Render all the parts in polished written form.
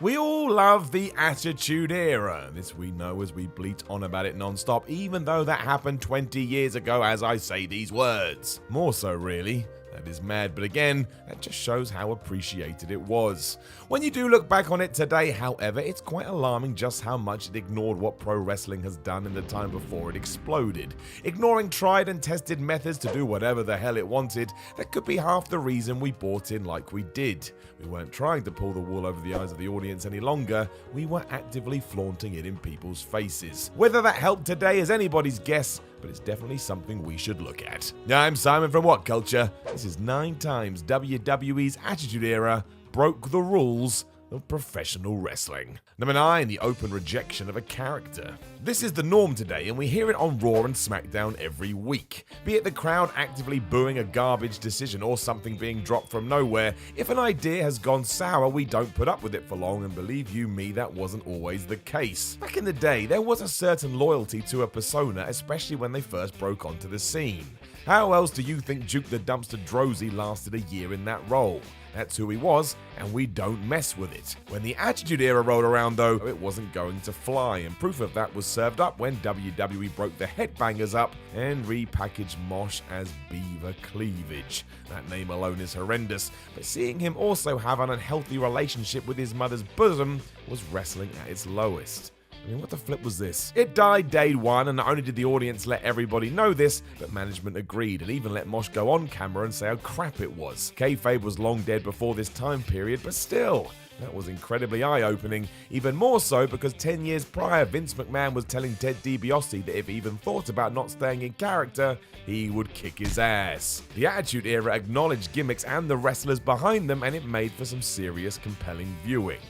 We all love the Attitude Era. This we know as we bleat on about it non-stop, even though that happened 20 years ago as I say these words. More so, really. That is mad, but again, that just shows how appreciated it was. When you do look back on it today, however, it's quite alarming just how much it ignored what pro wrestling has done in the time before it exploded. Ignoring tried and tested methods to do whatever the hell it wanted, that could be half the reason we bought in like we did. We weren't trying to pull the wool over the eyes of the audience any longer, we were actively flaunting it in people's faces. Whether that helped today is anybody's guess, but it's definitely something we should look at. I'm Simon from What Culture. This is 9 times WWE's Attitude Era broke the rules of professional wrestling. Number 9, the open rejection of a character. This is the norm today, and we hear it on Raw and SmackDown every week. Be it the crowd actively booing a garbage decision or something being dropped from nowhere, if an idea has gone sour, we don't put up with it for long, and believe you me, that wasn't always the case. Back in the day, there was a certain loyalty to a persona, especially when they first broke onto the scene. How else do you think Duke the Dumpster Droese lasted a year in that role? That's who he was, and we don't mess with it. When the Attitude Era rolled around though, it wasn't going to fly, and proof of that was served up when WWE broke the Headbangers up and repackaged Mosh as Beaver Cleavage. That name alone is horrendous, but seeing him also have an unhealthy relationship with his mother's bosom was wrestling at its lowest. I mean, what the flip was this? It died day one, and not only did the audience let everybody know this, but management agreed and even let Mosh go on camera and say how crap it was. Kayfabe was long dead before this time period, but still, that was incredibly eye-opening, even more so because 10 years prior, Vince McMahon was telling Ted DiBiase that if he even thought about not staying in character, he would kick his ass. The Attitude Era acknowledged gimmicks and the wrestlers behind them, and it made for some serious, compelling viewing.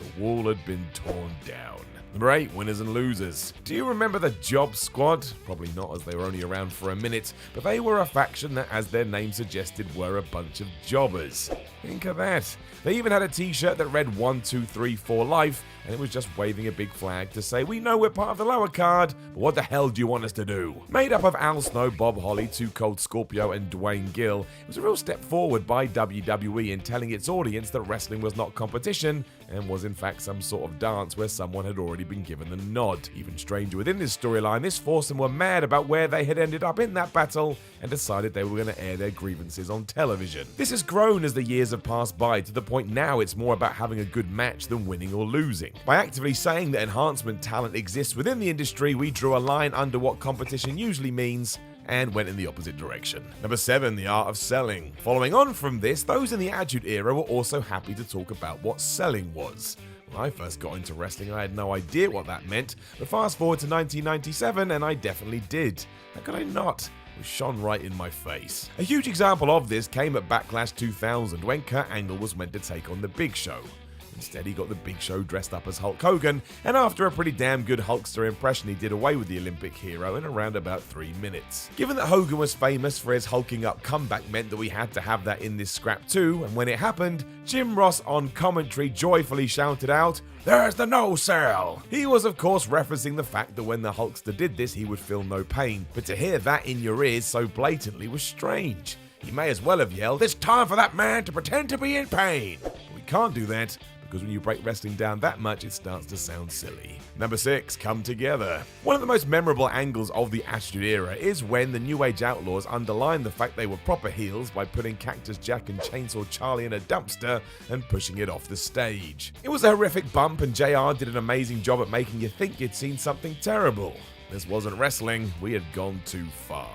The wall had been torn down. Number 8, winners and losers. Do you remember the Job Squad? Probably not, as they were only around for a minute, but they were a faction that, as their name suggested, were a bunch of jobbers. Think of that. They even had a t-shirt that read 1, 2, 3, 4 life, and it was just waving a big flag to say, we know we're part of the lower card, but what the hell do you want us to do? Made up of Al Snow, Bob Holly, Too Cold Scorpio, and Dwayne Gill, it was a real step forward by WWE in telling its audience that wrestling was not competition, and was in fact some sort of dance where someone had already been given the nod. Even stranger within this storyline, this foursome were mad about where they had ended up in that battle, and decided they were going to air their grievances on television. This has grown as the years have passed by, to the point now it's more about having a good match than winning or losing. By actively saying that enhancement talent exists within the industry, we drew a line under what competition usually means, and went in the opposite direction. Number 7, the art of selling. Following on from this, those in the Attitude Era were also happy to talk about what selling was. When I first got into wrestling, I had no idea what that meant, but fast forward to 1997 and I definitely did. How could I not? It was shone right in my face. A huge example of this came at Backlash 2000 when Kurt Angle was meant to take on The Big Show. Instead, he got The Big Show dressed up as Hulk Hogan, and after a pretty damn good Hulkster impression, he did away with the Olympic hero in around about 3 minutes. Given that Hogan was famous for his hulking up comeback meant that we had to have that in this scrap too, and when it happened, Jim Ross on commentary joyfully shouted out, "There's the no-sell!" He was of course referencing the fact that when the Hulkster did this, he would feel no pain, but to hear that in your ears so blatantly was strange. He may as well have yelled, "It's time for that man to pretend to be in pain!" But we can't do that, because when you break wrestling down that much, it starts to sound silly. Number 6, come together. One of the most memorable angles of the Attitude Era is when the New Age Outlaws underlined the fact they were proper heels by putting Cactus Jack and Chainsaw Charlie in a dumpster and pushing it off the stage. It was a horrific bump, and JR did an amazing job at making you think you'd seen something terrible. This wasn't wrestling, we had gone too far.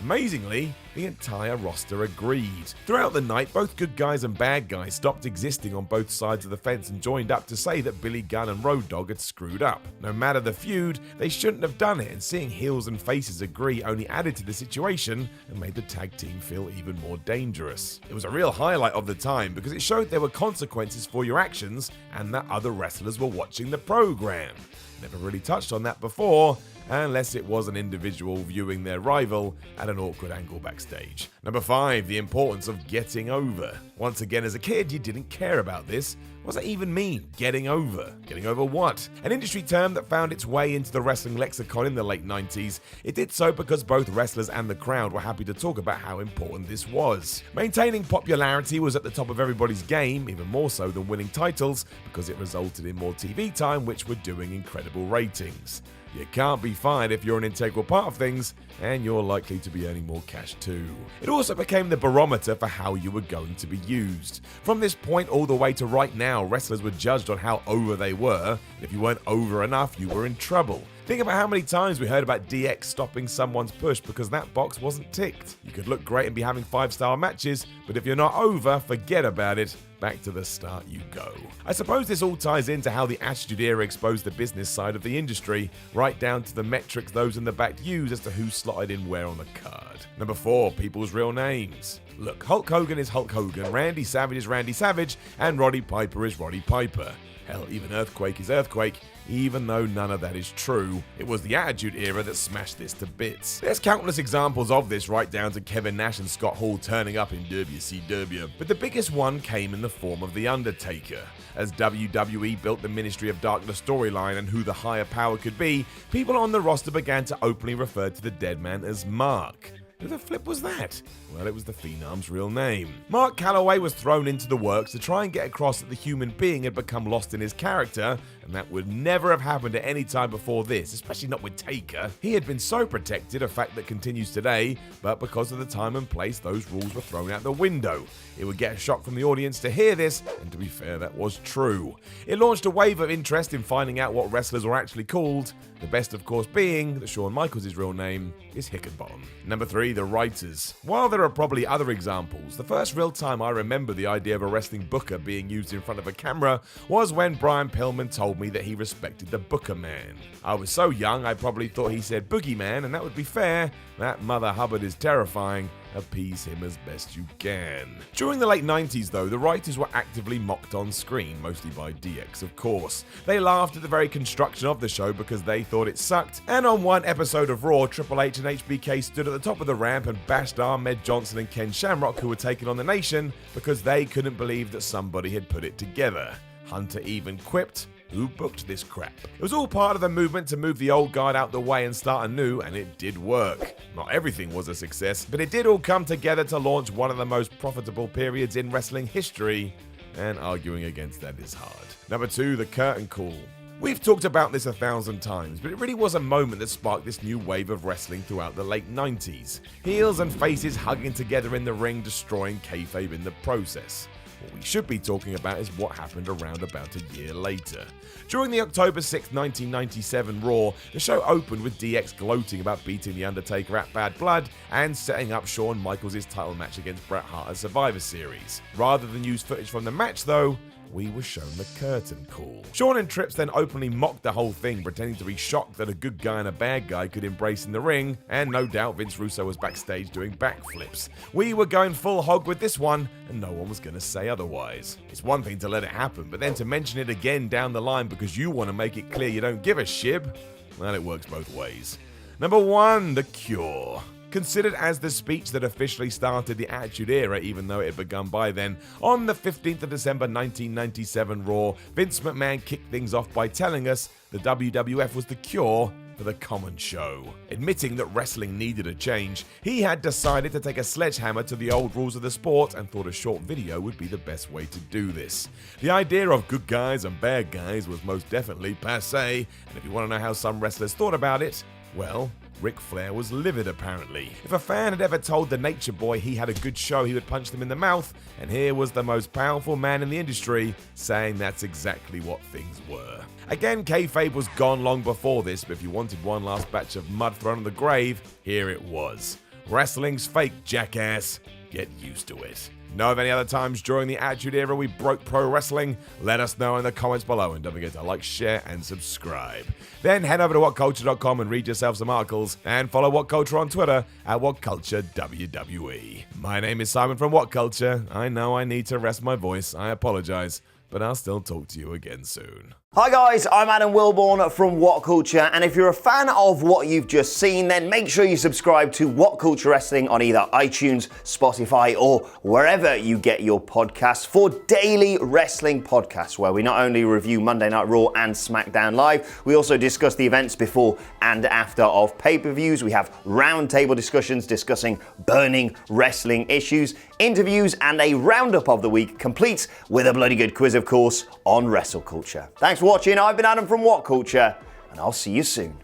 Amazingly, the entire roster agreed. Throughout the night, both good guys and bad guys stopped existing on both sides of the fence and joined up to say that Billy Gunn and Road Dogg had screwed up. No matter the feud, they shouldn't have done it, and seeing heels and faces agree only added to the situation and made the tag team feel even more dangerous. It was a real highlight of the time because it showed there were consequences for your actions and that other wrestlers were watching the program. Never really touched on that before, unless it was an individual viewing their rival at an awkward angle backstage. Number 5, the importance of getting over. Once again, as a kid, you didn't care about this. What does that even mean? Getting over? Getting over what? An industry term that found its way into the wrestling lexicon in the late 90s. It did so because both wrestlers and the crowd were happy to talk about how important this was. Maintaining popularity was at the top of everybody's game, even more so than winning titles, because it resulted in more TV time, which were doing incredible ratings. You can't be fired if you're an integral part of things, and you're likely to be earning more cash too. It also became the barometer for how you were going to be used. From this point all the way to right now, wrestlers were judged on how over they were, and if you weren't over enough, you were in trouble. Think about how many times we heard about DX stopping someone's push because that box wasn't ticked. You could look great and be having 5-star matches, but if you're not over, forget about it. Back to the start you go. I suppose this all ties into how the Attitude Era exposed the business side of the industry, right down to the metrics those in the back use as to who slotted in where on the card. Number 4, people's real names. Look, Hulk Hogan is Hulk Hogan, Randy Savage is Randy Savage, and Roddy Piper is Roddy Piper. Hell, even Earthquake is Earthquake, even though none of that is true. It was the Attitude Era that smashed this to bits. There's countless examples of this, right down to Kevin Nash and Scott Hall turning up in WCW. But the biggest one came in the form of The Undertaker. As WWE built the Ministry of Darkness storyline and who the higher power could be, people on the roster began to openly refer to the dead man as Mark. Who the flip was that? Well, it was the Phenom's real name. Mark Calloway was thrown into the works to try and get across that the human being had become lost in his character, and that would never have happened at any time before this, especially not with Taker. He had been so protected, a fact that continues today, but because of the time and place, those rules were thrown out the window. It would get a shock from the audience to hear this, and to be fair, that was true. It launched a wave of interest in finding out what wrestlers were actually called, the best of course being that Shawn Michaels' real name is Hickenbottom. Number 3, the writers. While there are probably other examples, the first real time I remember the idea of a wrestling booker being used in front of a camera was when Brian Pillman told me that he respected the Booker Man. I was so young I probably thought he said Boogeyman, and that would be fair. That Mother Hubbard is terrifying. Appease him as best you can. During the late 90s though, the writers were actively mocked on screen, mostly by DX of course. They laughed at the very construction of the show because they thought it sucked, and on one episode of Raw, Triple H and HBK stood at the top of the ramp and bashed Ahmed Johnson and Ken Shamrock, who were taking on the Nation, because they couldn't believe that somebody had put it together. Hunter even quipped, "Who booked this crap?" It was all part of the movement to move the old guard out the way and start anew, and it did work. Not everything was a success, but it did all come together to launch one of the most profitable periods in wrestling history, and arguing against that is hard. Number 2, the curtain call. We've talked about this 1,000 times, but it really was a moment that sparked this new wave of wrestling throughout the late 90s. Heels and faces hugging together in the ring, destroying kayfabe in the process. What we should be talking about is what happened around about a year later. During the October 6, 1997 Raw, the show opened with DX gloating about beating The Undertaker at Bad Blood and setting up Shawn Michaels' title match against Bret Hart at Survivor Series. Rather than use footage from the match though, we were shown the curtain call. Shawn and Trips then openly mocked the whole thing, pretending to be shocked that a good guy and a bad guy could embrace in the ring, and no doubt Vince Russo was backstage doing backflips. We were going full hog with this one, and no one was going to say otherwise. It's one thing to let it happen, but then to mention it again down the line because you want to make it clear you don't give a shib, well, it works both ways. Number 1, The Cure. Considered as the speech that officially started the Attitude Era, even though it had begun by then, on the 15th of December 1997 Raw, Vince McMahon kicked things off by telling us the WWF was the cure for the common show. Admitting that wrestling needed a change, he had decided to take a sledgehammer to the old rules of the sport and thought a short video would be the best way to do this. The idea of good guys and bad guys was most definitely passé, and if you want to know how some wrestlers thought about it, well, Ric Flair was livid apparently. If a fan had ever told the Nature Boy he had a good show, he would punch them in the mouth, and here was the most powerful man in the industry saying that's exactly what things were. Again, kayfabe was gone long before this, but if you wanted one last batch of mud thrown on the grave, here it was. Wrestling's fake, jackass. Get used to it. Know of any other times during the Attitude Era we broke pro wrestling? Let us know in the comments below, and don't forget to like, share, and subscribe. Then head over to whatculture.com and read yourself some articles, and follow What Culture on Twitter at WhatCultureWWE. My name is Simon from What Culture. I know I need to rest my voice. I apologize. but I'll still talk to you again soon. Hi guys, I'm Adam Wilborn from What Culture, and if you're a fan of what you've just seen, then make sure you subscribe to What Culture Wrestling on either iTunes, Spotify, or wherever you get your podcasts for daily wrestling podcasts, where we not only review Monday Night Raw and SmackDown Live, we also discuss the events before and after of pay-per-views. We have roundtable discussions discussing burning wrestling issues, interviews, and a roundup of the week, complete with a bloody good quiz, of course, on wrestle culture. Thanks for watching. I've been Adam from What Culture, and I'll see you soon.